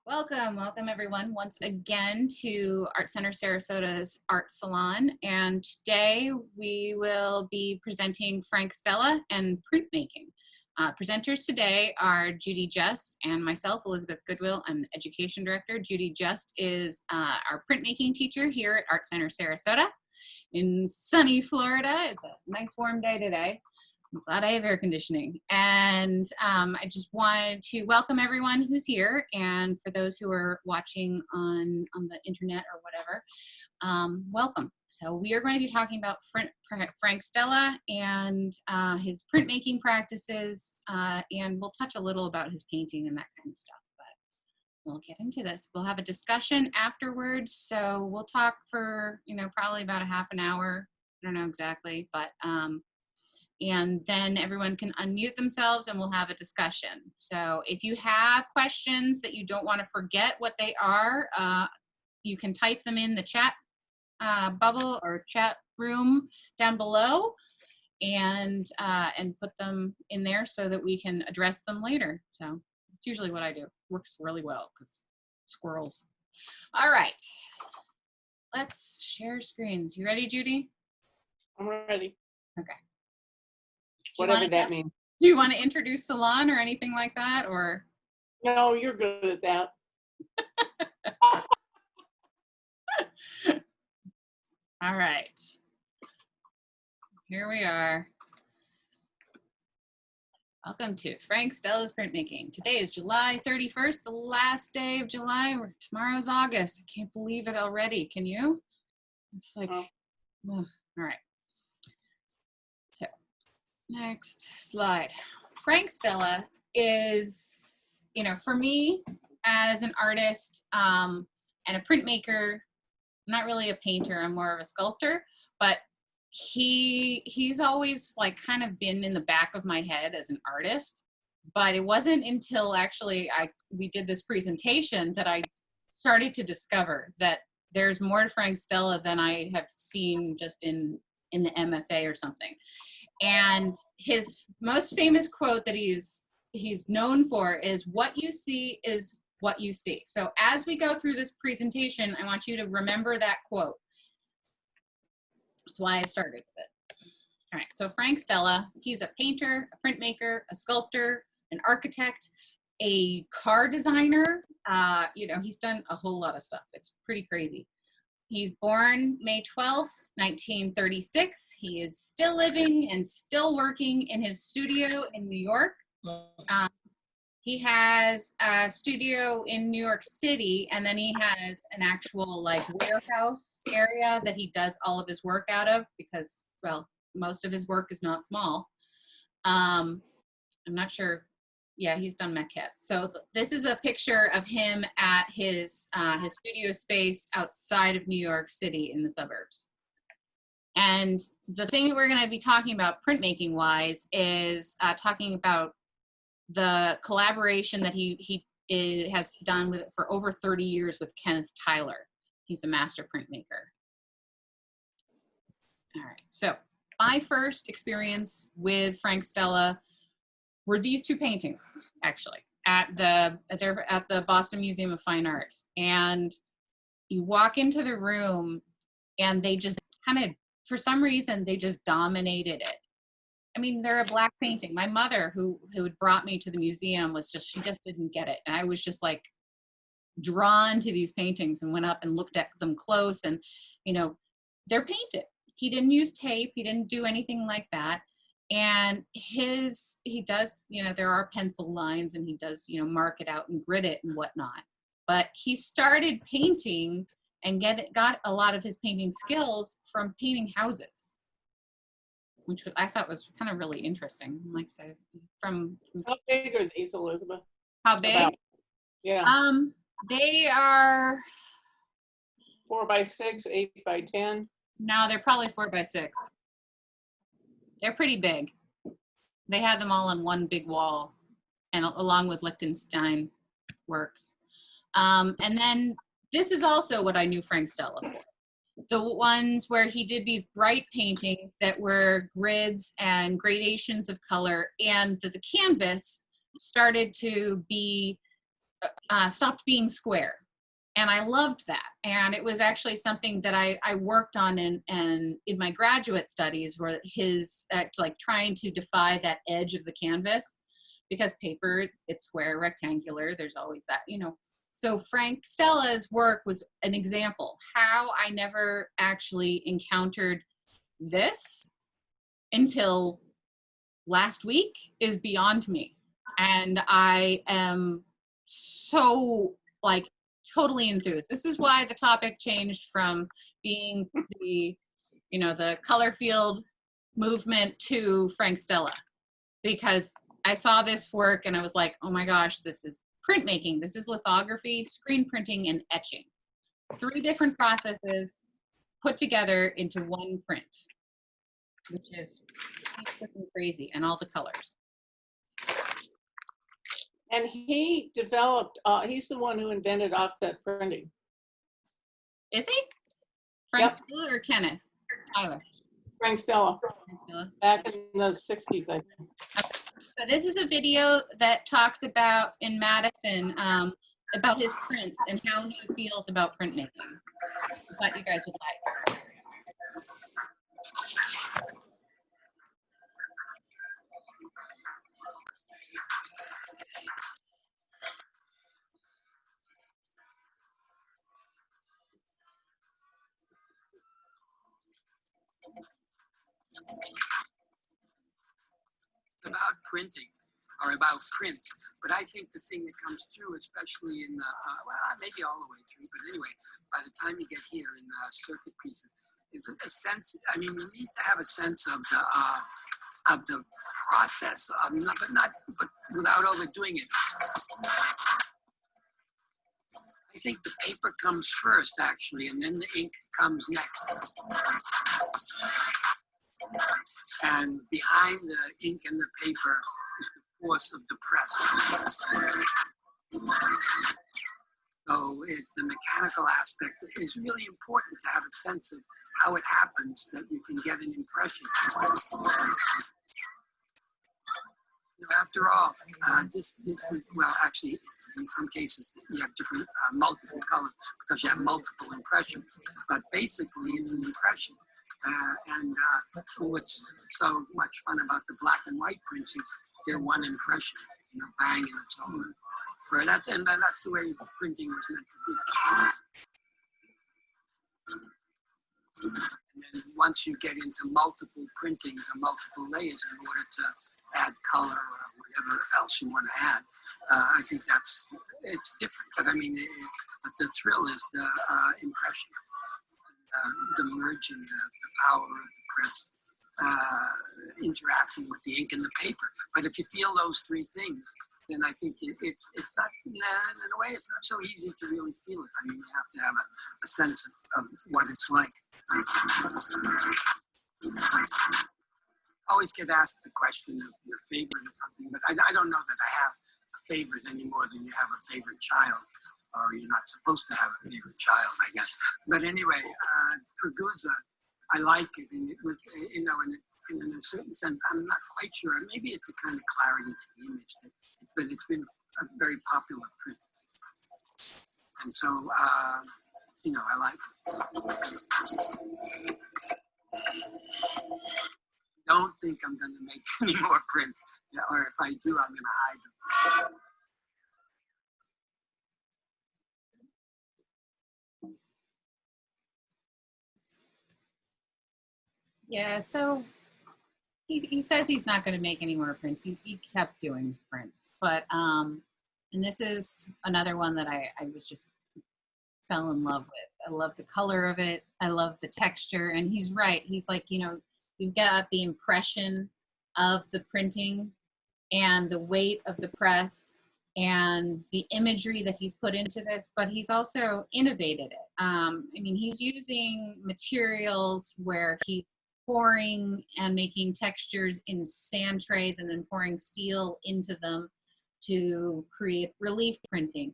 Welcome everyone once again to Center Sarasota's Art Salon. And today we will be presenting Frank Stella and printmaking. Presenters today are Judy Just and myself, Elizabeth Goodwill. I'm the Education Director. Judy Just is our printmaking teacher here at Art Center Sarasota in sunny Florida. It's a nice warm day today. I'm glad I have air conditioning. And I just wanted to welcome everyone who's here. And for those who are watching on the internet or whatever, welcome. So we are going to be talking about Frank Stella and his printmaking practices. And we'll touch a little about his painting and that kind of stuff. But we'll get into this. We'll have a discussion afterwards. So we'll talk for, probably about a half an hour. I don't know exactly, but and then everyone can unmute themselves and we'll have a discussion. So if you have questions that you don't want to forget what they are, you can type them in the chat bubble or chat room down below and put them in there so that we can address them later. So it's usually what I do. Works really well because squirrels. All right, let's share screens. You ready, Judy? I'm ready. Okay. Whatever that means. Do you want to introduce Salon or anything like that, or? No, you're good at that. All right. Here we are. Welcome to Frank Stella's Printmaking. Today is July 31st, the last day of July. Tomorrow's August. I can't believe it already. Can you? It's like, oh, all right. Next slide. Frank Stella is, for me as an artist and a printmaker, I'm not really a painter, I'm more of a sculptor, but he's always like kind of been in the back of my head as an artist. But it wasn't until actually we did this presentation that I started to discover that there's more to Frank Stella than I have seen just in the MFA or something. And his most famous quote that he's known for is, "What you see is what you see." So as we go through this presentation, I want you to remember that quote. That's why I started with it. All right, so Frank Stella, he's a painter, a printmaker, a sculptor, an architect, a car designer. He's done a whole lot of stuff. It's pretty crazy. He's born May 12th, 1936. He is still living and still working in his studio in New York. He has a studio in New York City, and then he has an actual warehouse area that he does all of his work out of because, well, most of his work is not small. I'm not sure. Yeah, he's done maquettes. So this is a picture of him at his studio space outside of New York City in the suburbs. And the thing that we're going to be talking about printmaking wise is talking about the collaboration that he has done with for over 30 years with Kenneth Tyler. He's a master printmaker. All right, so my first experience with Frank Stella were these two paintings, actually, at the Boston Museum of Fine Arts. And you walk into the room and they just kind of, for some reason, they just dominated it. I mean, they're a black painting. My mother, who had brought me to the museum, she just didn't get it. And I was just like drawn to these paintings and went up and looked at them close, and, they're painted. He didn't use tape. He didn't do anything like that. And he does, there are pencil lines and he does, mark it out and grid it and whatnot. But he started painting and got a lot of his painting skills from painting houses, which I thought was kind of really interesting. Like, so from how big are these, Elizabeth? How big? Yeah. They are 4x6, 8x10. No, they're probably 4x6. They're pretty big. They had them all on one big wall, and along with Liechtenstein works. And then this is also what I knew Frank Stella for. The ones where he did these bright paintings that were grids and gradations of color, and the canvas started to be stopped being square. And I loved that. And it was actually something that I worked on in my graduate studies, where like trying to defy that edge of the canvas, because paper, it's square, rectangular. There's always that, you know. So Frank Stella's work was an example. How I never actually encountered this until last week is beyond me. And I am so like totally enthused. This is why the topic changed from being the, you know, the color field movement to Frank Stella, because I saw this work and I was like, oh my gosh, this is printmaking. This is lithography, screen printing, and etching. 3 different processes put together into one print, which is crazy, and all the colors. And he developed, he's the one who invented offset printing. Is he? Frank Yep. Stella or Kenneth Tyler? Frank Stella, Frank Stella. back in the 60s, I think. So this is a video that talks about, in Madison, about his prints and how he feels about printmaking. I thought you guys would like. About printing or about print, but I think the thing that comes through, especially in the, well, maybe all the way through, but anyway, by the time you get here in circuit pieces, is a sense, I mean, you need to have a sense of the process, but without overdoing it. I think the paper comes first, actually, and then the ink comes next. And behind the ink and the paper is the force of the press. So the mechanical aspect is really important to have a sense of how it happens, that you can get an impression. After all, this is, well, actually, in some cases, you have different multiple colors because you have multiple impressions. But basically, it's an impression. And what's so much fun about the black and white prints is they're one impression, you know, bang, and it's over. For that, and that's the way printing was meant to be. And then once you get into multiple printings or multiple layers in order to add color or whatever else you want to add, I think it's different. But I mean, but the thrill is the impression, the merging, the power of the press, interacting with the ink and the paper. But if you feel those 3 things, then I think it's not, in a way, it's not so easy to really feel it. I mean, you have to have a sense of what it's like. I always get asked the question of your favorite or something, but I don't know that I have a favorite any more than you have a favorite child, or you're not supposed to have a favorite child, I guess. But anyway, Pergusa, I like it, and it was, you know, in a certain sense, I'm not quite sure. Maybe it's a kind of clarity to the image, but it's been a very popular print. And so, you know, I like it. Don't think I'm going to make any more prints, or if I do, I'm going to hide them. Yeah, so he says he's not going to make any more prints. He kept doing prints, but and this is another one that I was just fell in love with. I love the color of it. I love the texture, and he's right. He's like, you know, you've got the impression of the printing and the weight of the press and the imagery that he's put into this, but he's also innovated it. I mean, he's using materials where he's pouring and making textures in sand trays and then pouring steel into them to create relief printing.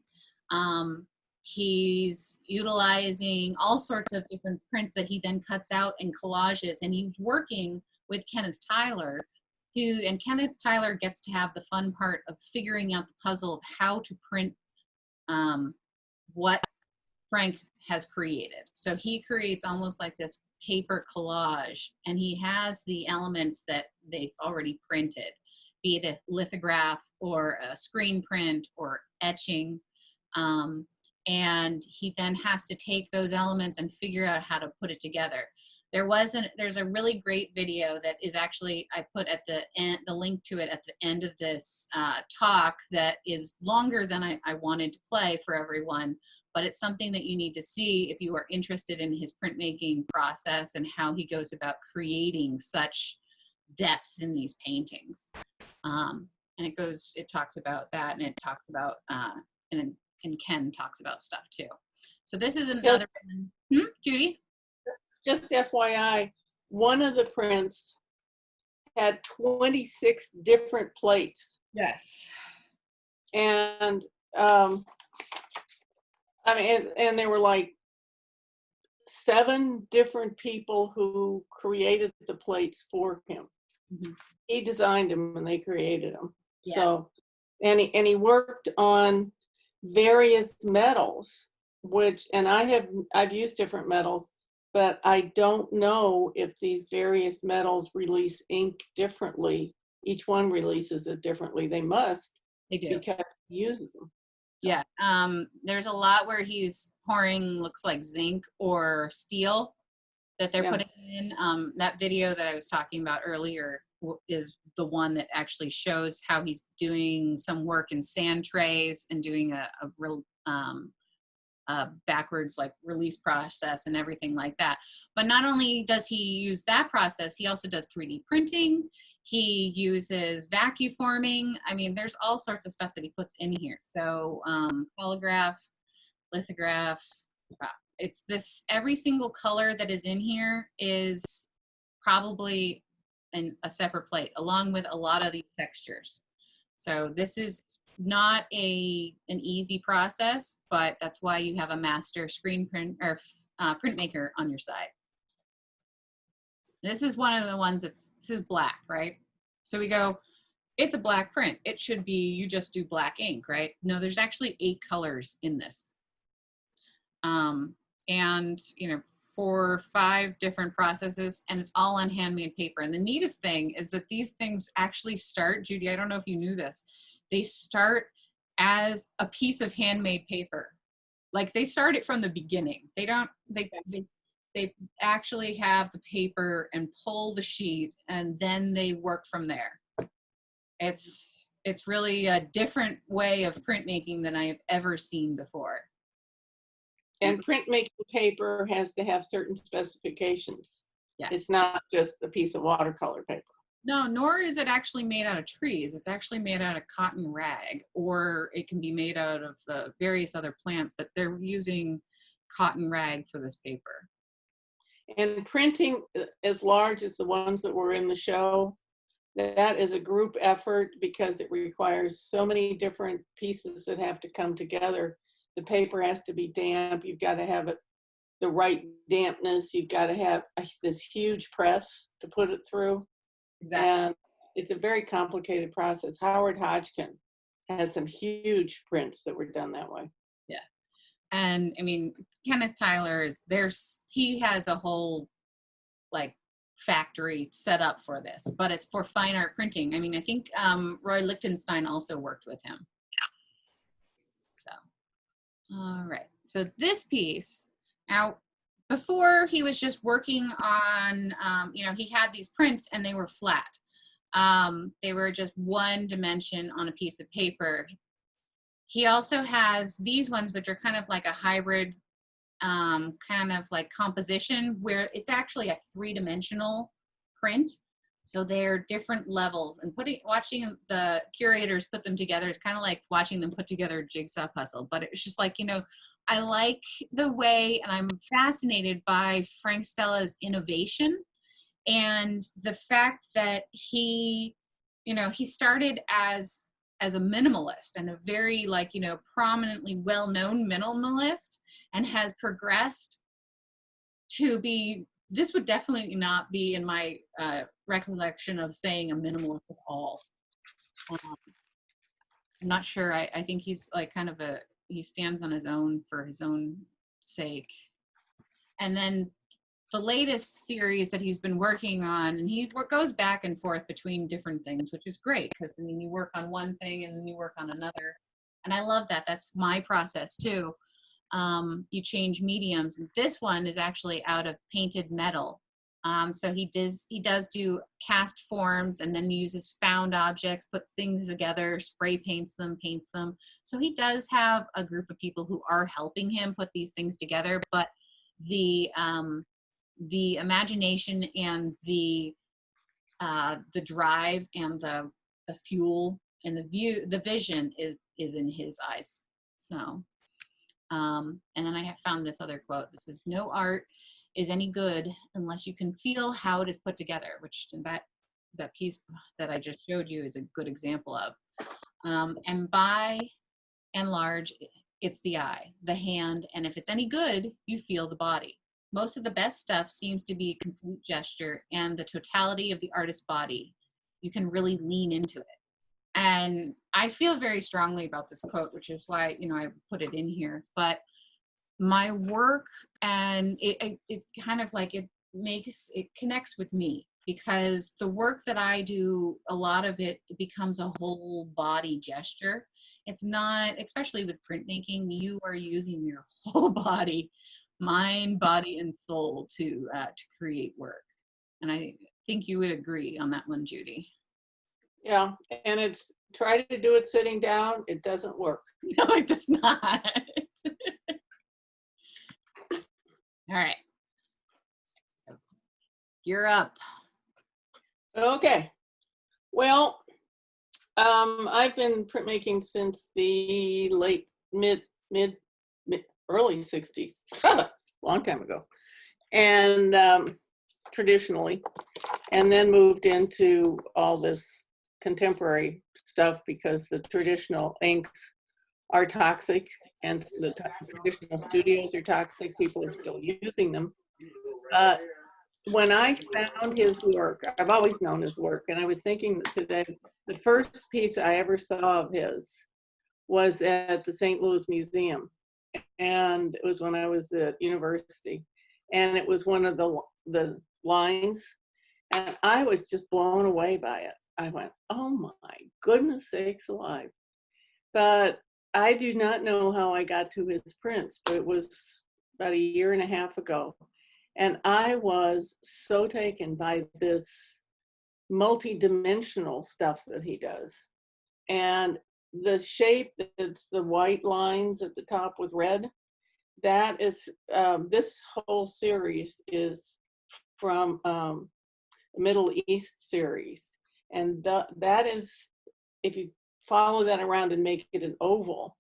He's utilizing all sorts of different prints that he then cuts out and collages, and he's working with Kenneth Tyler, and Kenneth Tyler gets to have the fun part of figuring out the puzzle of how to print what Frank has created. So he creates almost like this paper collage, and he has the elements that they've already printed, be it a lithograph or a screen print or etching. And he then has to take those elements and figure out how to put it together. There's a really great video that is actually, I put at the end, the link to it at the end of this talk, that is longer than I wanted to play for everyone, but it's something that you need to see if you are interested in his printmaking process and how he goes about creating such depth in these paintings. And it talks about that, and it talks about, and Ken talks about stuff too. So this is another, Judy? Just FYI, one of the prints had 26 different plates. Yes. And I mean, and there were like 7 different people who created the plates for him. Mm-hmm. He designed them and they created them. Yeah. So, and he worked on various metals, and I've used different metals, but I don't know if these various metals release ink differently. Each one releases it differently. They must. They do. Because he uses them. Yeah. There's a lot where he's pouring, looks like zinc or steel that they're putting in. That video that I was talking about earlier is the one that actually shows how he's doing some work in sand trays and doing a real backwards like release process and everything like that. But not only does he use that process, he also does 3D printing. He uses vacuum forming. I mean, there's all sorts of stuff that he puts in here. So holograph, lithograph, it's this, every single color that is in here is probably a separate plate, along with a lot of these textures. So this is not an easy process, but that's why you have a master screen print or printmaker on your side. This is one of the ones this is black, right? So we go, it's a black print. It should be, you just do black ink, right? No, there's actually 8 colors in this. And, you know, 4 or 5 different processes, and it's all on handmade paper. And the neatest thing is that these things actually start, Judy, I don't know if you knew this, they start as a piece of handmade paper. Like they start it from the beginning. They don't, they actually have the paper and pull the sheet, and then they work from there. It's really a different way of printmaking than I have ever seen before. And printmaking paper has to have certain specifications. Yes. It's not just a piece of watercolor paper. No, nor is it actually made out of trees. It's actually made out of cotton rag, or it can be made out of various other plants, but they're using cotton rag for this paper. And printing as large as the ones that were in the show, that is a group effort because it requires so many different pieces that have to come together. The paper has to be damp. You've got to have it the right dampness. You've got to have this huge press to put it through. Exactly. And it's a very complicated process. Howard Hodgkin has some huge prints that were done that way. Yeah. And I mean, Kenneth Tyler he has a whole like factory set up for this, but it's for fine art printing. I mean, I think Roy Lichtenstein also worked with him. So, all right. So this piece, now, before he was just working on, you know, he had these prints and they were flat. They were just one dimension on a piece of paper. He also has these ones, which are kind of like a hybrid kind of like composition, where it's actually a 3-dimensional print. So they're different levels, and watching the curators put them together is kind of like watching them put together a jigsaw puzzle. But it's just like, you know, I like the way, and I'm fascinated by Frank Stella's innovation and the fact that he, you know, he started as a minimalist and a very like, you know, prominently well-known minimalist, and has progressed to be, this would definitely not be in my recollection of saying a minimalist at all. I'm not sure. I think he's like kind of he stands on his own for his own sake. And then the latest series that he's been working on, and he goes back and forth between different things, which is great, because I mean, you work on one thing and then you work on another. And I love that. That's my process too. You change mediums. This one is actually out of painted metal. So he does do cast forms and then uses found objects, puts things together, spray paints them, paints them. So he does have a group of people who are helping him put these things together, but the imagination and the drive and the fuel and the vision is in his eyes. So, and then I have found this other quote. This is, "No art is any good unless you can feel how it is put together," which that piece that I just showed you is a good example of. And by and large, it's the eye, the hand, and if it's any good, you feel the body. Most of the best stuff seems to be a complete gesture and the totality of the artist's body. You can really lean into it. And I feel very strongly about this quote, which is why, I put it in here. But my work, and it kind of like it connects with me, because the work that I do, a lot of it becomes a whole body gesture. It's not, especially with printmaking, you are using your whole body, mind, body, and soul to create work. And I think you would agree on that one, Judy. Yeah, and it's, try to do it sitting down, it doesn't work. No, it does not. All right. You're up. Okay. Well, I've been printmaking since the early 60s, long time ago, and traditionally, and then moved into all this contemporary stuff because the traditional inks are toxic and the traditional studios are toxic. People are still using them. When I found his work, I've always known his work, and I was thinking today, the first piece I ever saw of his was at the St. Louis Museum, and it was when I was at university, and it was one of the lines, and I was just blown away by it. I went, oh my goodness sakes alive. But I do not know how I got to his prints, but it was about a year and a half ago. And I was so taken by this multi-dimensional stuff that he does. And the shape, that's the white lines at the top with red, that is, this whole series is from the Middle East series. And that is, if you follow that around and make it an oval,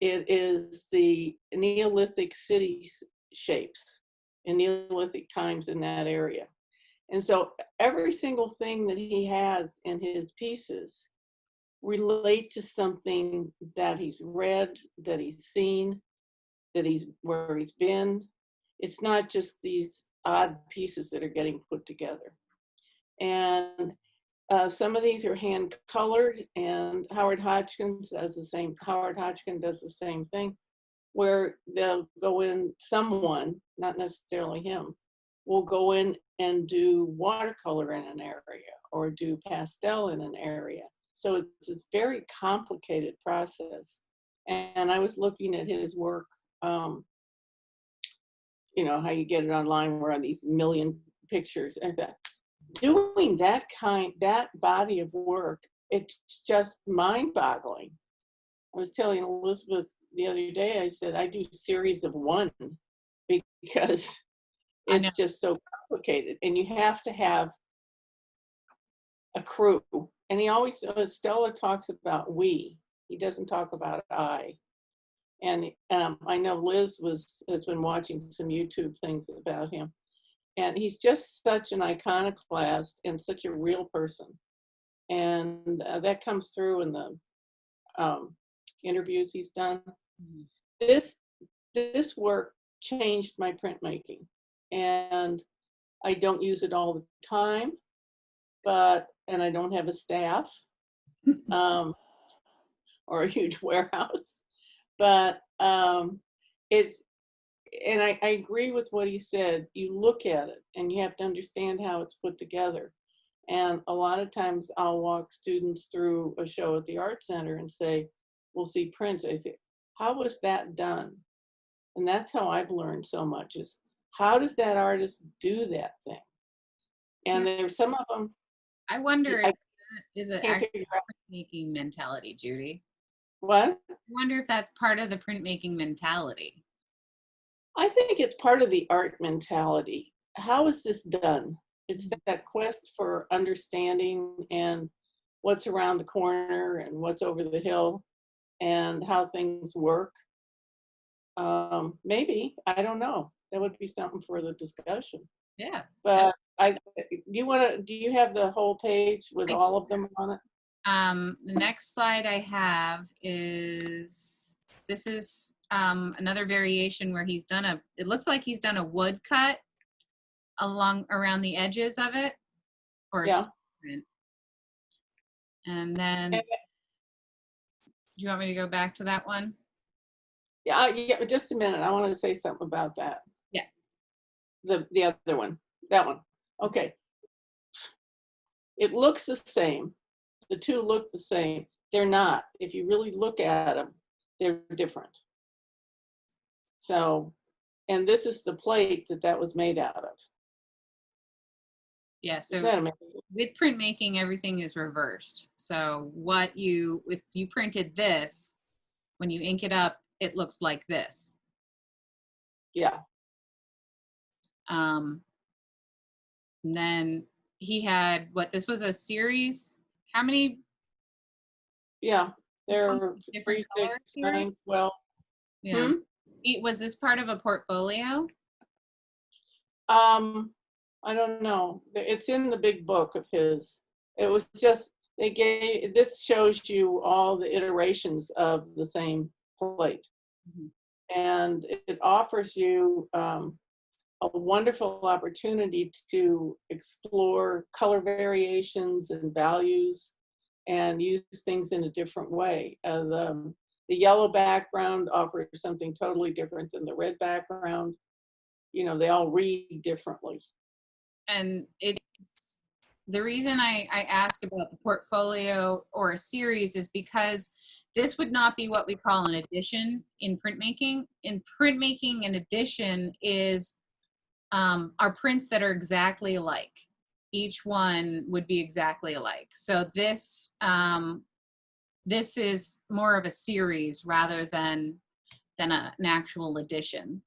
it is the Neolithic city shapes in Neolithic times in that area. And so every single thing that he has in his pieces relate to something that he's read, that he's seen, where he's been. It's not just these odd pieces that are getting put together. And some of these are hand colored, and Howard Hodgkin does the same. Howard Hodgkin does the same thing, where they'll go in, someone, not necessarily him, will go in and do watercolor in an area or do pastel in an area. So it's a very complicated process. And I was looking at his work, you know, how you get it online, where are these million pictures, and that doing that body of work, it's just mind-boggling. I was telling Elizabeth the other day, I said, I do series of one because it's just so complicated, and you have to have a crew. And he always, Stella talks about we, he doesn't talk about I. And I know Liz has been watching some YouTube things about him. And he's just such an iconoclast and such a real person. And that comes through in the interviews he's done. Mm-hmm. This work changed my printmaking. And I don't use it all the time, and I don't have a staff or a huge warehouse. But it's, and I agree with what he said. You look at it and you have to understand how it's put together. And a lot of times I'll walk students through a show at the Art Center and say, we'll see prints. I say, how was that done? And that's how I've learned so much, is how does that artist do that thing? And there's some of them, I wonder if I that is an can't actual figure out. printmaking mentality, Judy. What? I wonder if that's part of the printmaking mentality. I think it's part of the art mentality. How is this done? It's that quest for understanding and what's around the corner and what's over the hill and how things work. Maybe, I don't know. That would be something for the discussion. Yeah. But do you have the whole page with all of them on it? The next slide I have is, this is another variation where he's done it looks like he's done a wood cut around the edges of it. Or Yeah. print. And then, do you want me to go back to that one? Yeah, just a minute. I want to say something about that. Yeah. The other one, that one. Okay. It looks the same. The two look the same. They're not. If you really look at them, they're different. So, and this is the plate that was made out of. Yeah, so Isn't that amazing? with printmaking, everything is reversed. So if you printed this, when you ink it up, it looks like this. Yeah. And then he had, this was a series? How many? Yeah, there are Different 3, colors 6, here? 9, 12. Yeah. Was this part of a portfolio? I don't know. It's in the big book of his. It was just, this shows you all the iterations of the same plate. And it offers you a wonderful opportunity to explore color variations and values and use things in a different way. The yellow background offers something totally different than the red background. You know, they all read differently. And it's the reason I ask about the portfolio or a series is because this would not be what we call an edition in printmaking. In printmaking, an edition is are prints that are exactly alike. Each one would be exactly alike. So this is more of a series rather than an actual edition.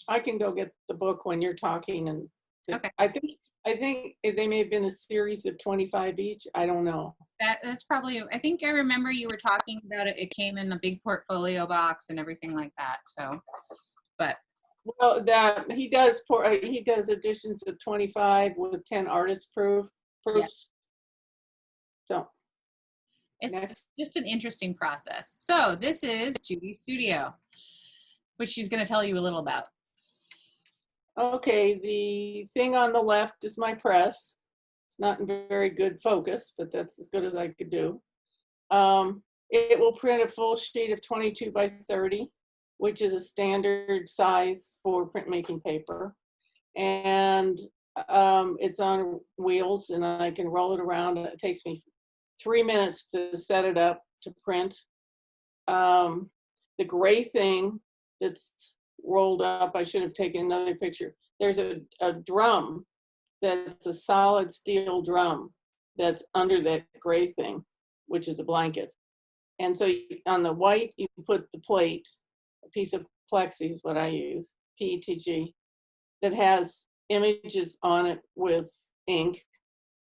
I can go get the book when you're talking, and okay. I think they may have been a series of 25 each. I don't know. That's probably, I think I remember you were talking about it. It came in a big portfolio box and everything like that. So, but. Well, he does editions of 25 with 10 artist proofs. Yeah. So. It's just an interesting process. So this is Judy's studio, which she's going to tell you a little about. Okay, the thing on the left is my press. It's not in very good focus, but that's as good as I could do. It will print a full sheet of 22 by 30, which is a standard size for printmaking paper. And it's on wheels, and I can roll it around. It takes me 3 minutes to set it up to print. The gray thing that's rolled up, I should have taken another picture. There's a drum that's a solid steel drum that's under that gray thing, which is a blanket. And so on the white, you put the plate, a piece of plexi is what I use, PETG, that has images on it with ink.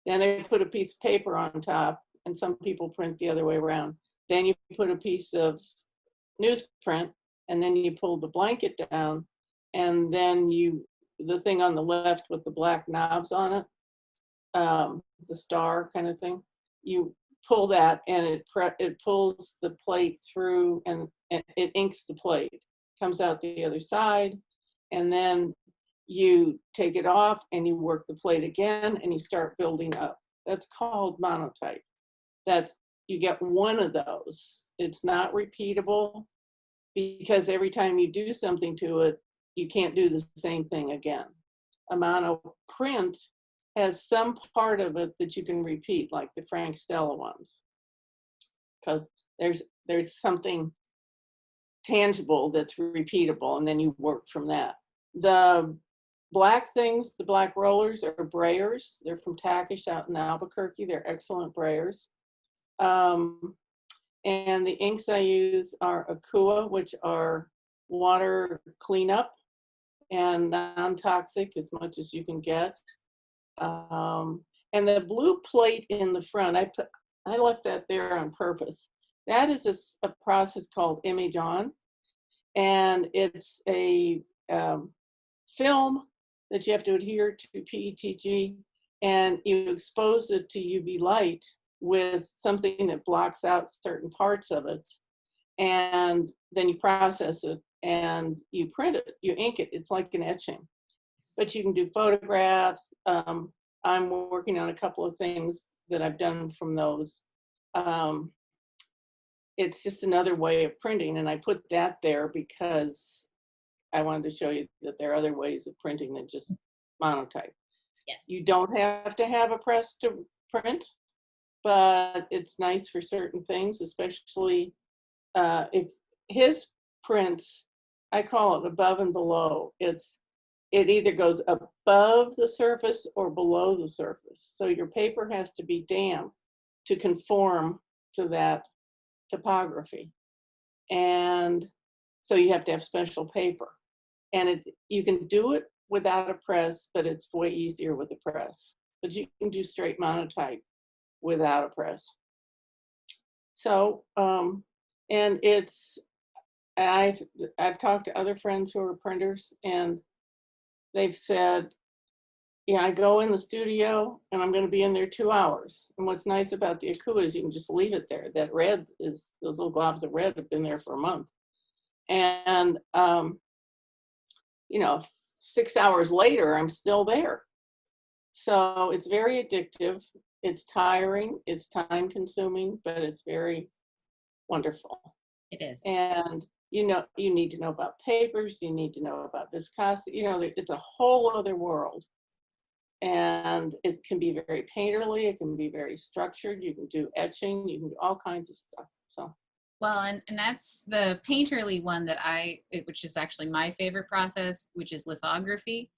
Then I put a piece of paper on top, and some people print the other way around. Then you put a piece of newsprint, and then you pull the blanket down, and then the thing on the left with the black knobs on it, the star kind of thing, you pull that, and it pulls the plate through, and it inks the plate. Comes out the other side, and then you take it off, and you work the plate again, and you start building up. That's called monotype. You get one of those. It's not repeatable. because every time you do something to it, you can't do the same thing again. A mono print has some part of it that you can repeat, like the Frank Stella ones, because there's something tangible that's repeatable, and then you work from that. The black things, the black rollers, are brayers. They're from Takish out in Albuquerque. They're excellent brayers. And the inks I use are Akua, which are water cleanup and non-toxic as much as you can get. And the blue plate in the front, I left that there on purpose. That is a process called Image On, and it's a film that you have to adhere to PETG, and you expose it to UV light with something that blocks out certain parts of it, and then you process it and you print it, you ink it. It's like an etching, but you can do photographs. I'm working on a couple of things that I've done from those. It's just another way of printing, and I put that there because I wanted to show you that there are other ways of printing than just monotype. Yes. You don't have to have a press to print, but it's nice for certain things, especially if his prints, I call it above and below. It either goes above the surface or below the surface. So your paper has to be damp to conform to that topography. And so you have to have special paper. And you can do it without a press, but it's way easier with a press. But you can do straight monotype without a press. So, and I've talked to other friends who are printers, and they've said, yeah, I go in the studio and I'm going to be in there 2 hours. And what's nice about the Akua is you can just leave it there. That red is, those little globs of red have been there for a month. And, you know, 6 hours later, I'm still there. So it's very addictive. It's tiring. It's time consuming, but it's very wonderful. It is. And, you know, you need to know about papers. You need to know about viscosity. You know, it's a whole other world. And it can be very painterly. It can be very structured. You can do etching. You can do all kinds of stuff. So. Well, and that's the painterly one that which is actually my favorite process, which is lithography.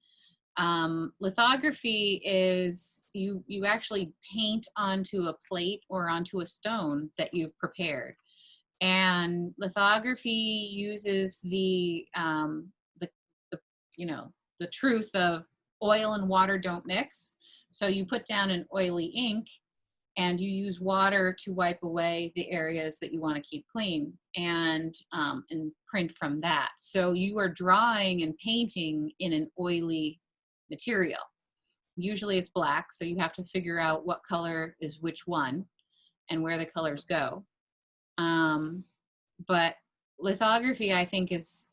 Lithography is you actually paint onto a plate or onto a stone that you've prepared. And lithography uses the truth of oil and water don't mix. So you put down an oily ink and you use water to wipe away the areas that you want to keep clean, and print from that. So you are drawing and painting in an oily material. Usually it's black, so you have to figure out what color is which one and where the colors go. But lithography, I think, is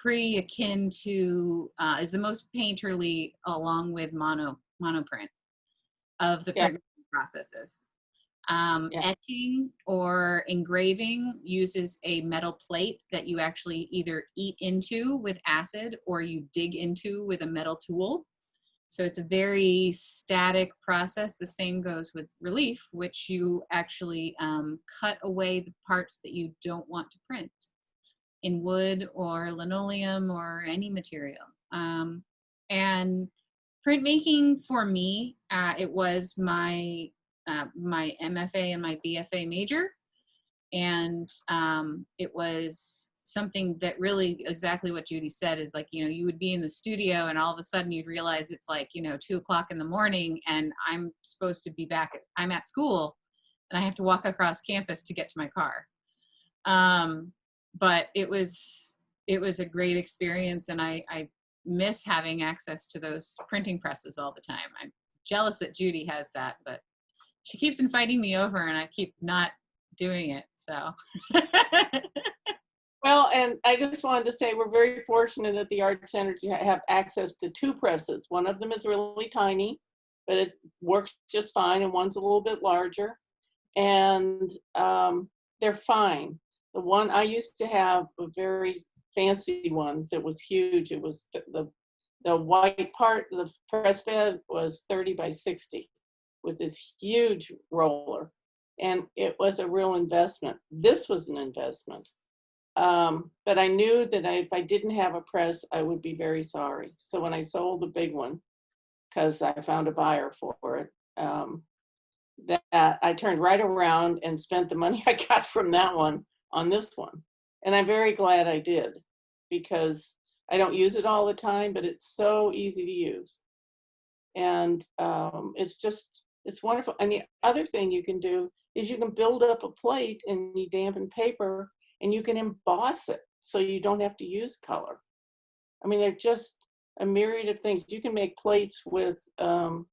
pretty akin to, is the most painterly, along with monoprint of the print processes. Etching or engraving uses a metal plate that you actually either eat into with acid or you dig into with a metal tool. So it's a very static process. The same goes with relief, which you actually cut away the parts that you don't want to print in wood or linoleum or any material. And printmaking for me, it was my MFA and my BFA major. And it was something that really, exactly what Judy said, is like, you know, you would be in the studio and all of a sudden you'd realize it's like, you know, 2 o'clock in the morning and I'm supposed to be I'm at school and I have to walk across campus to get to my car. But it was a great experience, and I miss having access to those printing presses all the time. I'm jealous that Judy has that, but she keeps inviting me over and I keep not doing it, so. Well, and I just wanted to say we're very fortunate at the Art Center to have access to 2 presses. One of them is really tiny, but it works just fine, and one's a little bit larger. And they're fine. The one I used to have, a very fancy one that was huge. It was the white part, the press bed was 30 by 60 with this huge roller. And it was a real investment. This was an investment. But I knew that if I didn't have a press, I would be very sorry. So when I sold the big one, because I found a buyer for it, that I turned right around and spent the money I got from that one on this one. And I'm very glad I did, because I don't use it all the time, but it's so easy to use. And it's wonderful. And the other thing you can do is you can build up a plate and you dampen paper and you can emboss it so you don't have to use color. I mean, they're just a myriad of things. You can make plates with a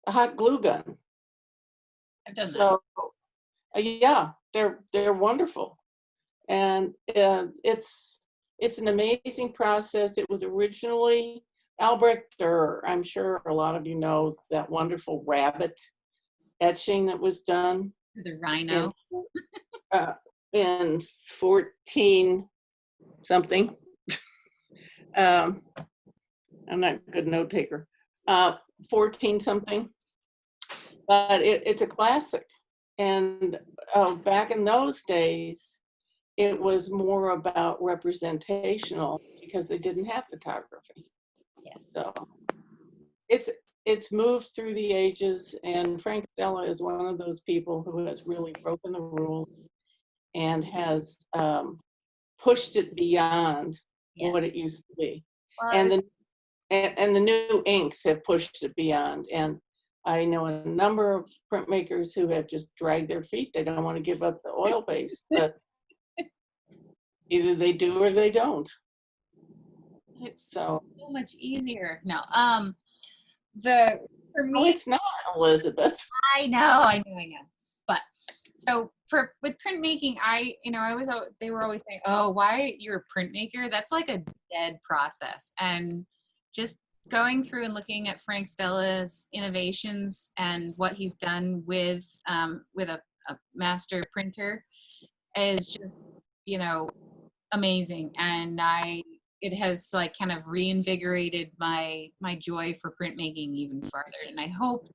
hot glue gun. I've done that. So yeah, they're wonderful. And it's an amazing process. It was originally Albrecht Dürer. I'm sure a lot of you know that wonderful rabbit etching that was done. The rhino. In 14 something. I'm not a good note taker. 14 something. But it's a classic. And back in those days, it was more about representational because they didn't have photography. Yeah. So it's moved through the ages, and Frank Stella is one of those people who has really broken the rules and has pushed it beyond what it used to be. Well, And the new inks have pushed it beyond. And I know a number of printmakers who have just dragged their feet. They don't want to give up the oil base, but either they do or they don't. it's So much easier. No, for no, me, it's not, Elizabeth. I know. But so with printmaking, they were always saying, "Oh, why you're a printmaker? That's like a dead process." And just going through and looking at Frank Stella's innovations and what he's done with a master printer is just, amazing. And it has like kind of reinvigorated my joy for printmaking even farther. And I hope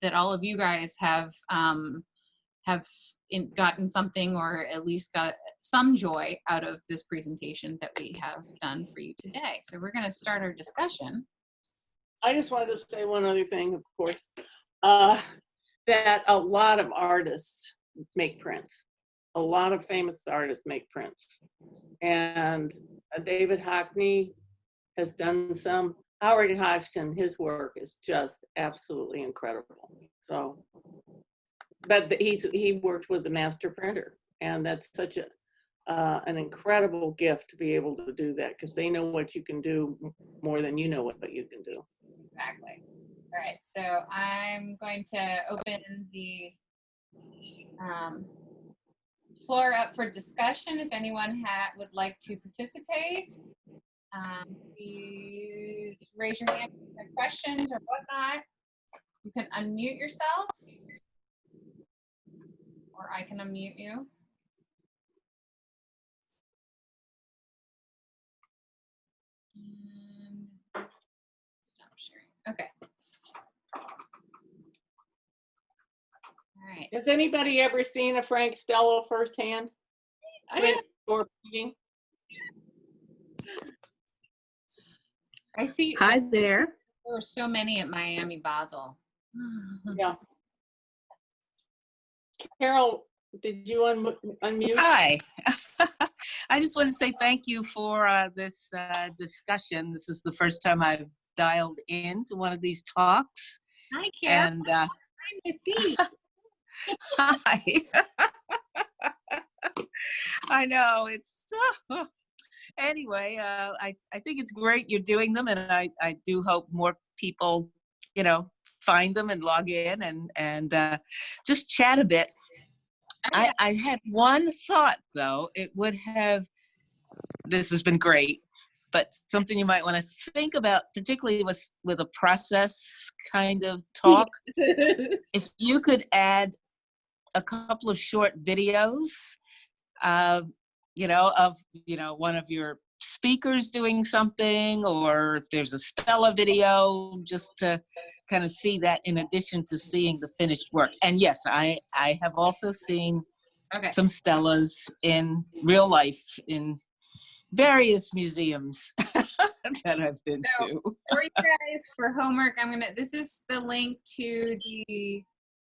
that all of you guys have gotten something, or at least got some joy out of this presentation that we have done for you today. So we're going to start our discussion. I just wanted to say one other thing, of course, that a lot of artists make prints. A lot of famous artists make prints. And David Hockney has done some. Howard Hodgkin, his work is just absolutely incredible. So, but he worked with the master printer, and that's such an incredible gift to be able to do that, because they know what you can do more than you know what you can do. Exactly. All right, so I'm going to open the floor up for discussion. If anyone would like to participate, please raise your hand if you have questions or whatnot. You can unmute yourself, or I can unmute you. And stop sharing. Okay. All right. Has anybody ever seen a Frank Stella firsthand? Or reading? I see. Hi there. There were so many at Miami Basel. Yeah. Carol, did you unmute? Hi. I just want to say thank you for this discussion. This is the first time I've dialed into one of these talks. Hi, Carol. And Time to see. hi. I know it's. Anyway, I think it's great you're doing them, and I do hope more people, find them and log in and just chat a bit. I had one thought, though. This has been great, but something you might want to think about, particularly with a process kind of talk. If you could add a couple of short videos one of your speakers doing something, or if there's a Stella video, just to kind of see that in addition to seeing the finished work. And yes, I have also seen some Stellas in real life in various museums that I've been to. For you guys, for homework, this is the link to the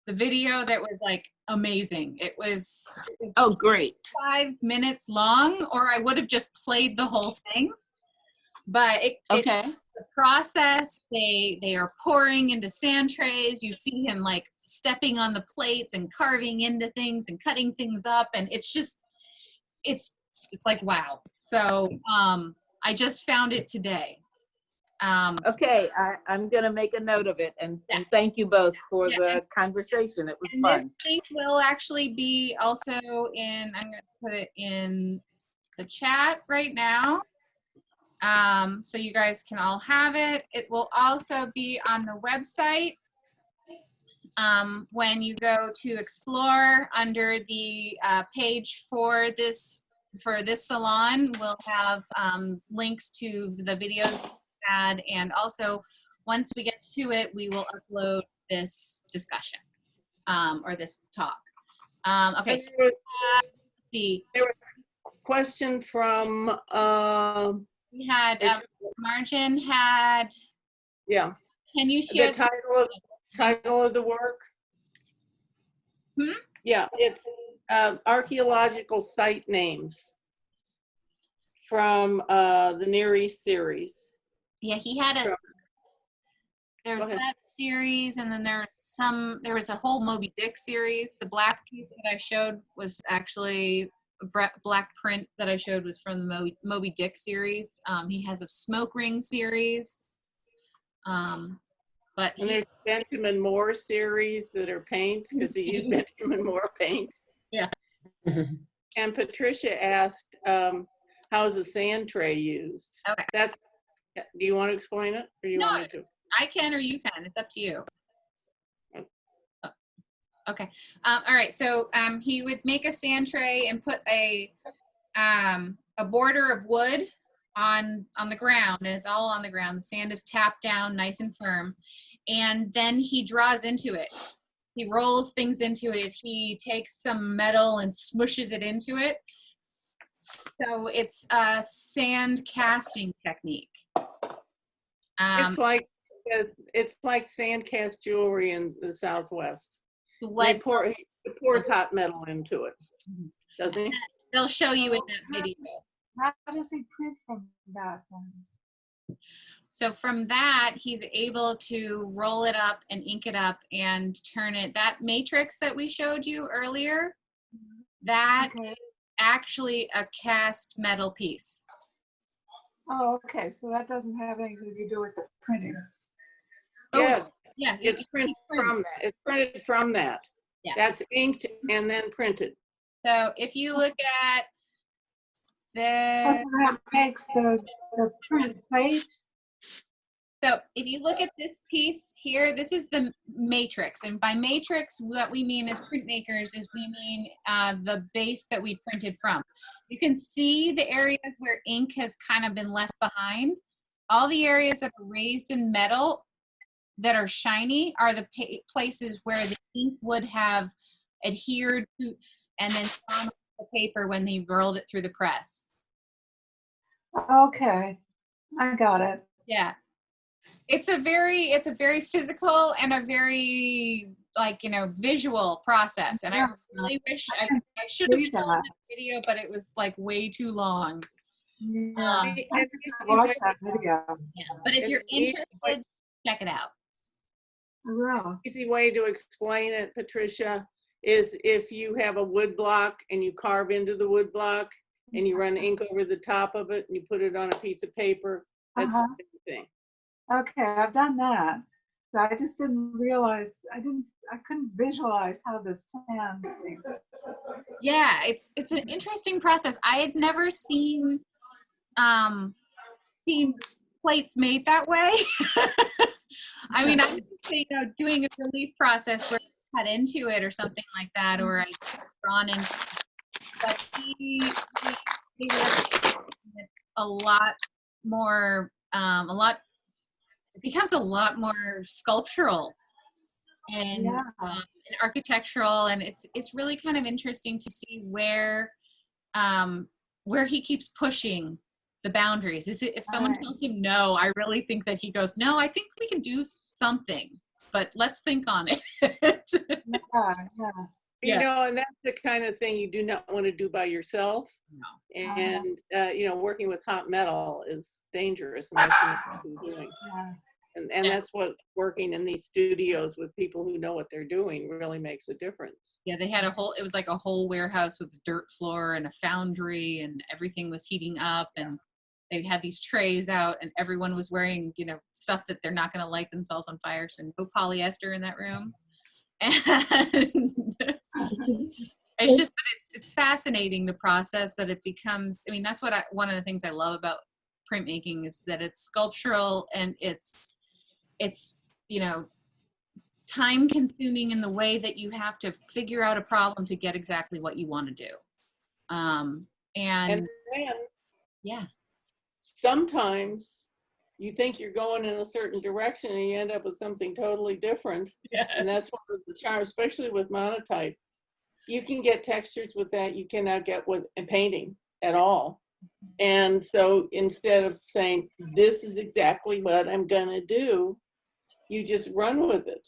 video that was like amazing. It was oh, great. 5 minutes long, or I would have just played the whole thing. But the process, they are pouring into sand trays. You see him like stepping on the plates and carving into things and cutting things up, and it's like wow. So I just found it today. Okay, I'm gonna make a note of it, and thank you both for the conversation. It was fun. This link will actually be also in, I'm gonna put it in the chat right now. So you guys can all have it. It will also be on the website. When you go to explore under the page for this salon, we'll have links to the videos we had, and also once we get to it, we will upload this discussion or this talk. Okay, so let's see. There was a question from we had Margin had. Yeah. Can you share the title of the work? Yeah, it's archaeological site names from the Near East series. Yeah, he had there's that series, and then there was a whole Moby Dick series. The black piece that I showed was actually black print that I showed was from the Moby Dick series. He has a smoke ring series. But there's Benjamin Moore series that are paints, because he used Benjamin Moore paint. Yeah. And Patricia asked, how's a sand tray used? Okay. Do you want to explain it, or you want me to? I can, or you can. It's up to you. Okay. All right. So he would make a sand tray and put a border of wood on the ground, and it's all on the ground. The sand is tapped down nice and firm, and then he draws into it. He rolls things into it. He takes some metal and smushes it into it. So it's a sand casting technique. It's like sand cast jewelry in the Southwest. He pours hot metal into it, doesn't he? They'll show you in that video. How does he print from that then? So from that, he's able to roll it up and ink it up and turn it. That matrix that we showed you earlier, that is actually a cast metal piece. Oh, okay. So that doesn't have anything to do with the printing. Yes. Yeah. It's printed from that. It's printed from that. Yeah. That's inked and then printed. So if you look at the, So that makes the print plate. so if you look at this piece here, this is the matrix. And by matrix, what we mean as printmakers is we mean the base that we printed from. You can see the areas where ink has kind of been left behind. All the areas that are raised in metal that are shiny are the places where the ink would have adhered to and then on the paper when they rolled it through the press. Okay, I got it. Yeah. It's a very physical and a very visual process. And I really wish I should have shown the video, but it was like way too long. Yeah, I watched that video. Yeah, but if you're interested, check it out. I will. Easy way to explain it, Patricia, is if you have a wood block and you carve into the wood block and you run ink over the top of it and you put it on a piece of paper, that's the same thing. Okay, I've done that. So I just didn't realize, I couldn't visualize how the sand thing. Yeah, it's an interesting process. I had never seen plates made that way. I mean, I was doing a relief process where I cut into it or something like that, or I drawn in. But he a lot more, it becomes a lot more sculptural and, Yeah. and architectural, and it's really kind of interesting to see where he keeps pushing the boundaries. If someone Right. tells him no, I really think that he goes, no, I think we can do something, but let's think on it. Yeah. You Yeah. know, and that's the kind of thing you do not want to do by yourself. No. And, you know, working with hot metal is dangerous unless you know what you're doing. Yeah. And Yeah. that's what working in these studios with people who know what they're doing really makes a difference. Yeah, they had it was like a whole warehouse with a dirt floor and a foundry, and everything was heating up, and they had these trays out, and everyone was wearing, you know, stuff that they're not going to light themselves on fire. So no polyester in that room. And it's just, it's fascinating, the process that it becomes. I mean, that's what one of the things I love about printmaking is that it's sculptural, and it's, you know, time consuming in the way that you have to figure out a problem to get exactly what you want to do. And then yeah, sometimes you think you're going in a certain direction and you end up with something totally different. yeah, And that's one of the charms, especially with monotype. You can get textures with that you cannot get with painting at all. And so instead of saying, this is exactly what I'm gonna do, you just run with it.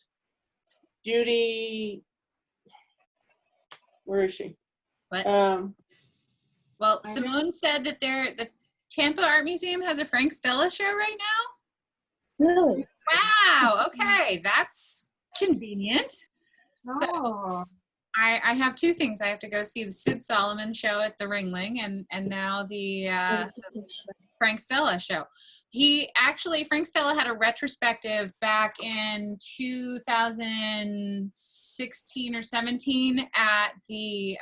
Judy, where is she? What? I Well, Simone said that the Tampa Art Museum has a Frank Stella show right now. Really? Wow. Okay, that's convenient. Oh. I have two things. I have to go see the Sid Solomon show at the Ringling, and now the Frank Stella show. Frank Stella had a retrospective back in 2016 or 17 at the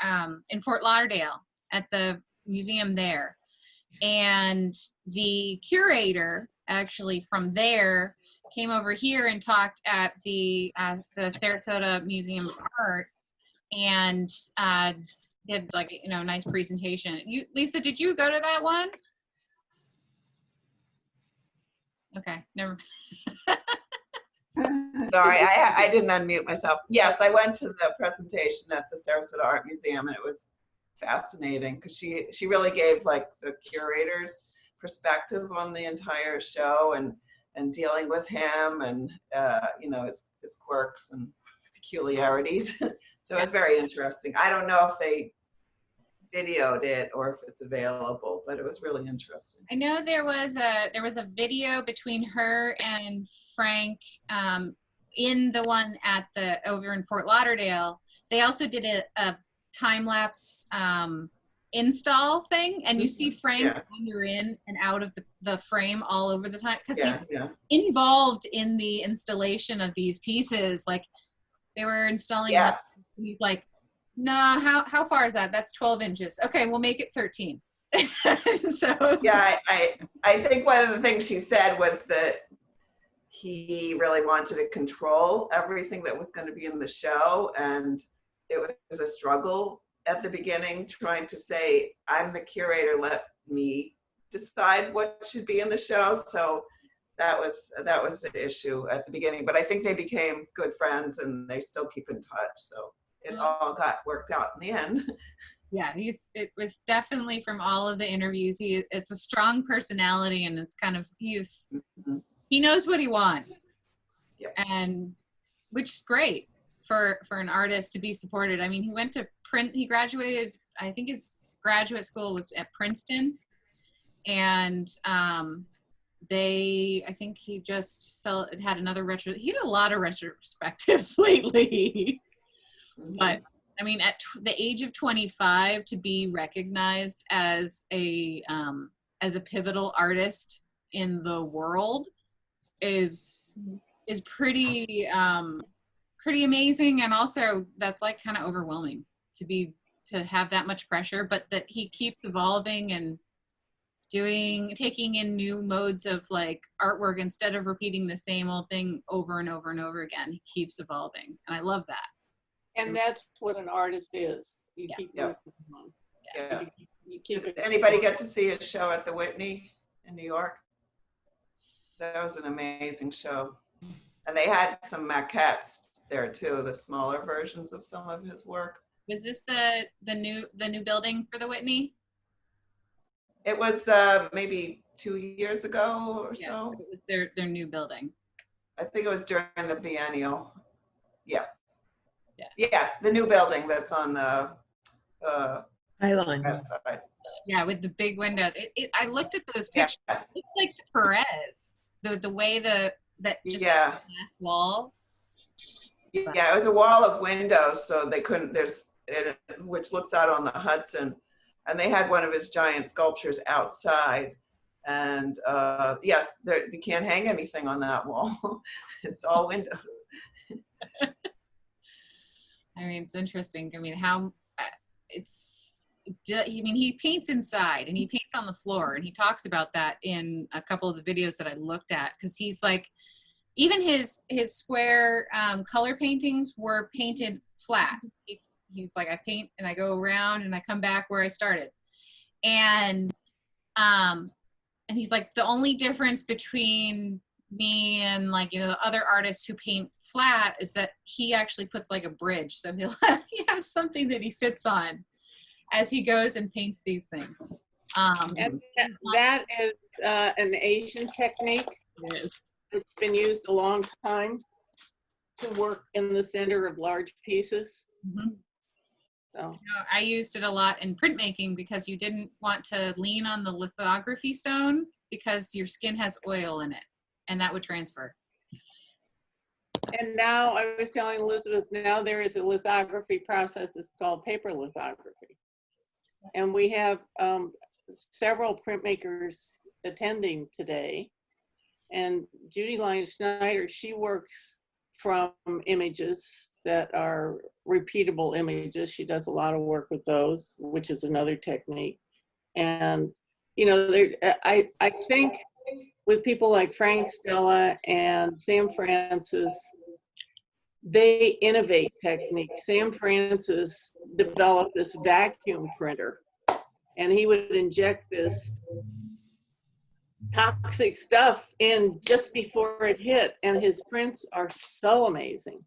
in Fort Lauderdale at the museum there, and the curator actually from there came over here and talked at the Sarasota Museum of Art, and did, like, you know, a nice presentation. Lisa, did you go to that one? Okay, never. Sorry, I didn't unmute myself. Yes, I went to the presentation at the Sarasota Art Museum, and it was fascinating because she really gave like the curator's perspective on the entire show and dealing with him and you know, his quirks and peculiarities. So it was very interesting. I don't know if they videoed it or if it's available, but it was really interesting. I know there was a video between her and Frank in the one at over in Fort Lauderdale. They also did a time-lapse install thing, and you see Frank wander in and out of the frame all over the time because he's involved in the installation of these pieces. Like, they were installing he's like, nah, how far is that? That's 12 inches. Okay, we'll make it 13. So yeah, I think one of the things she said was that he really wanted to control everything that was going to be in the show, and it was a struggle at the beginning trying to say, I'm the curator, let me decide what should be in the show. So that was the issue at the beginning, but I think they became good friends and they still keep in touch. So it all got worked out in the end. Yeah, it was definitely, from all of the interviews, it's a strong personality, and it's kind of, he knows what he wants. Yep. And which is great for an artist to be supported. I mean, he went to he graduated, I think his graduate school was at Princeton, and I think he just had another he had a lot of retrospectives lately. But I mean, at the age of 25, to be recognized as a pivotal artist in the world is pretty amazing, and also that's like kind of overwhelming to have that much pressure, but that he keeps evolving and taking in new modes of like artwork instead of repeating the same old thing over and over and over again. He keeps evolving, and I love that. And that's what an artist is. You keep Yeah. working on. Yeah. You keep Did it. anybody get to see his show at the Whitney in New York? That was an amazing show. And they had some maquettes there too, the smaller versions of some of his work. Was this the new building for the Whitney? It was maybe 2 years ago or so. It was their new building. I think it was during the biennial. Yes. Yeah. Yes, the new building that's on the Highline. west side. Yeah, with the big windows. I looked at those pictures. Yes. It looked like the Perez. The way that just Yeah. has the glass wall. Yeah, it was a wall of windows, so they couldn't. Which looks out on the Hudson, and they had one of his giant sculptures outside. And yes, you can't hang anything on that wall. It's all windows. I mean, it's interesting. I mean, he paints inside and he paints on the floor, and he talks about that in a couple of the videos that I looked at, because he's like, even his square color paintings were painted flat. He's like, I paint and I go around and I come back where I started. And he's like, the only difference between me and, like, you know, the other artists who paint flat is that he actually puts like a bridge. So he has something that he sits on as he goes and paints these things. And that is an Asian technique. It's been used a long time to work in the center of large pieces. Mhm. So You know, I used it a lot in printmaking because you didn't want to lean on the lithography stone because your skin has oil in it, and that would transfer. and now I was telling Elizabeth, now there is a lithography process that's called paper lithography. And we have several printmakers attending today. And Judy Schneider, she works from images that are repeatable images. She does a lot of work with those, which is another technique. And, you know, I think with people like Frank Stella and Sam Francis, they innovate techniques. Sam Francis developed this vacuum printer, and he would inject this toxic stuff in just before it hit, and his prints are so amazing.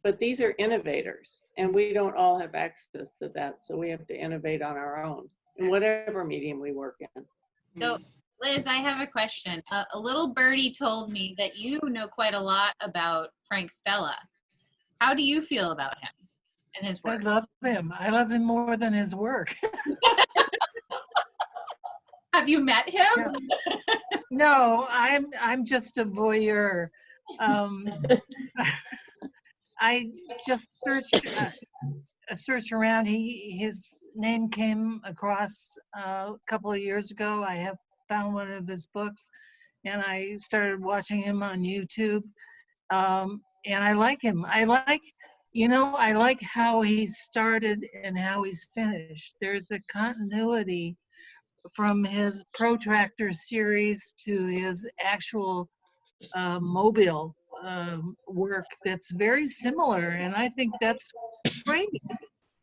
But these are innovators, and we don't all have access to that, so we have to innovate on our own in whatever medium we work in. So, Liz, I have a question. A little birdie told me that you know quite a lot about Frank Stella. How do you feel about him and his I work? love him. I love him more than his work. Have you met him? Yeah. No, I'm just a voyeur. I just searched around. His name came across a couple of years ago. I have found one of his books, and I started watching him on YouTube. And I like him. I like how he started and how he's finished. There's a continuity from his protractor series to his actual mobile work that's very similar, and I think that's great.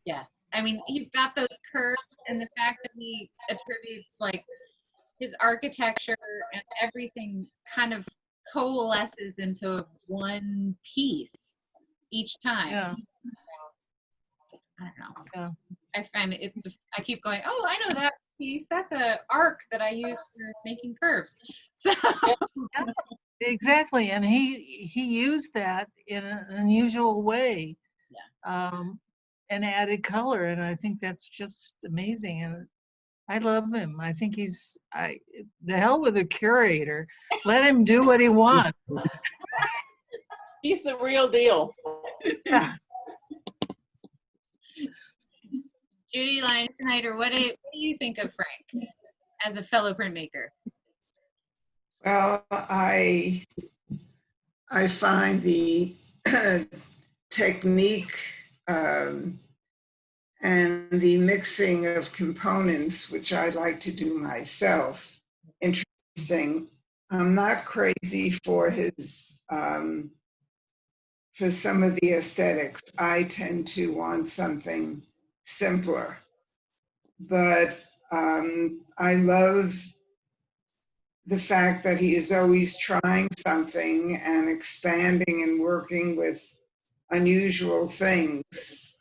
Yes. I mean, he's got those curves, and the fact that he attributes, like, his architecture and everything kind of coalesces into one piece each time. Yeah. I don't know. Yeah. I find it, I keep going, oh, I know that piece. That's a arc that I use for making curves. So Yeah, exactly, and he used that in an unusual way. Yeah. And added color, and I think that's just amazing, and I love him. I think the hell with the curator. Let him do what he wants. He's the real deal. Yeah. Judy Schneider, what do you think of Frank as a fellow printmaker? Well, I find the technique and the mixing of components, which I like to do myself, interesting. I'm not crazy for his, for some of the aesthetics. I tend to want something simpler. but I love the fact that he is always trying something and expanding and working with unusual things.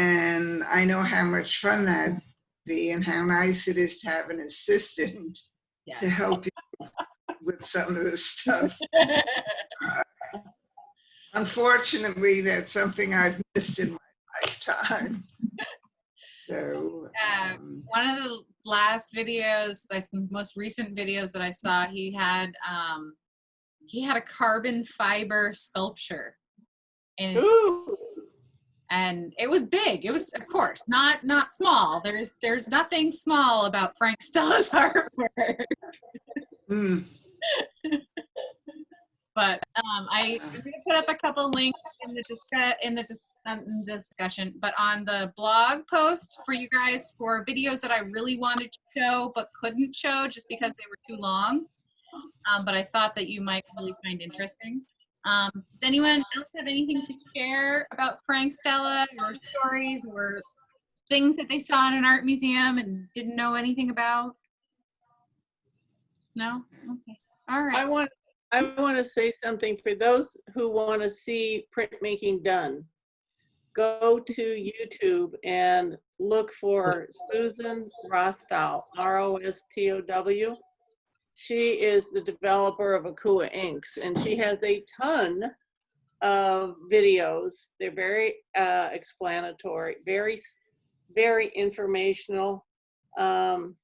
And I know how much fun that'd be and how nice it is to have an assistant to help you with some of this stuff. Unfortunately, that's something I've missed in my lifetime. So, one of the last videos, like most recent videos that I saw, he had a carbon fiber sculpture, and and it was big. It was, of course, not small. There's nothing small about Frank Stella's artwork. But I'm going to put up a couple links in the discussion, but on the blog post for you guys for videos that I really wanted to show but couldn't show just because they were too long, but I thought that you might really find interesting. Does anyone else have anything to share about Frank Stella, or stories or things that they saw in an art museum and didn't know anything about? No? Okay. All right. I want to say something for those who want to see printmaking done. Go to YouTube and look for Susan Rostow, R-O-S-T-O-W. She is the developer of Akua Inks, and she has a ton of videos. They're very explanatory, very, very informational. And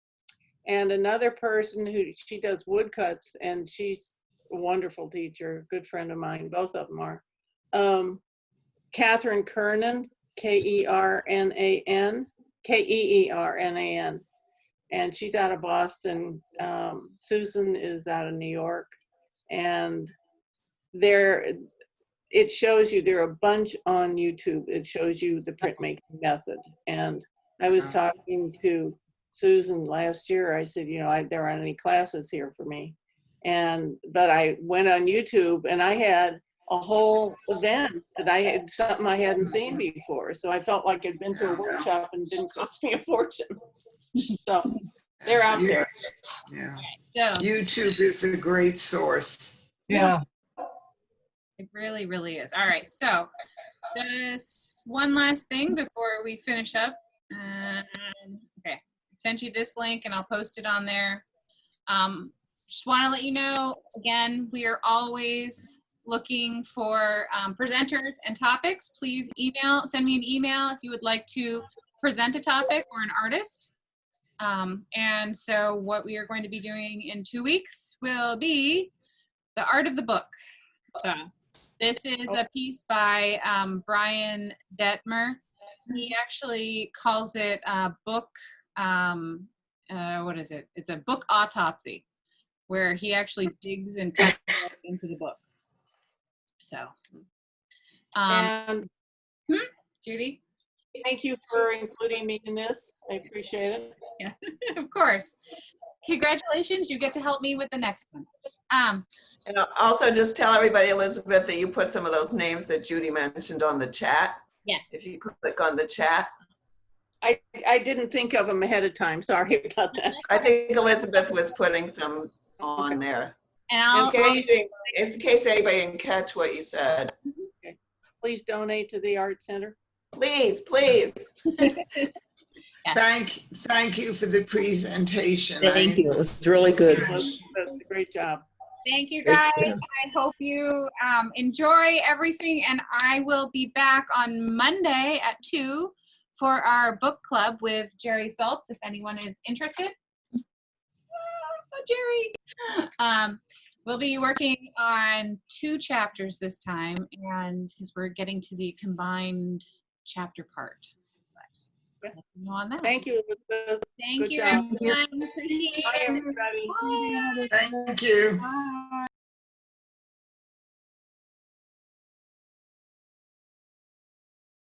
another person who, she does woodcuts, and she's a wonderful teacher, good friend of mine, both of them are. Catherine Kernan, K-E-R-N-A-N, K-E-E-R-N-A-N, and she's out of Boston. Susan is out of New York, and it shows you, there are a bunch on YouTube. It shows you the printmaking method. And I was talking to Susan last year. I said, you know, there aren't any classes here for me. But I went on YouTube and I had a whole event that something I hadn't seen before. So I felt like I'd been to a workshop and it didn't cost me a fortune. So they're out there. Yeah. So YouTube is a great source. Yeah. it really, really is. All right. So just one last thing before we finish up. Okay. I sent you this link and I'll post it on there. Just want to let you know, again, we are always looking for presenters and topics. Please send me an email if you would like to present a topic or an artist. And so what we are going to be doing in 2 weeks will be the art of the book. So this is a piece by Brian Detmer. He actually calls it a book, what is it? It's a book autopsy, where he actually digs and cuts into the book. So, And Judy? thank you for including me in this. I appreciate it. Yeah, of course. Congratulations, you get to help me with the next one. And also just tell everybody, Elizabeth, that you put some of those names that Judy mentioned on the chat. Yes. If you click on the chat. I didn't think of them ahead of time. Sorry about that. I think Elizabeth was putting some on there. And In case anybody didn't catch what you said. Okay. Please donate to the Art Center. Please, please. Thank you for the presentation. Thank you. It was really good. That's a great job. thank you guys. I hope you enjoy everything, and I will be back on Monday at 2 for our book club with Jerry Saltz, if anyone is interested. Jerry. We'll be working on 2 chapters this time, and because we're getting to the combined chapter part. But on that. Thank you, Elizabeth. Thank Good you, job. everyone. Appreciate Bye, it. everybody. Bye. Thank you. Bye.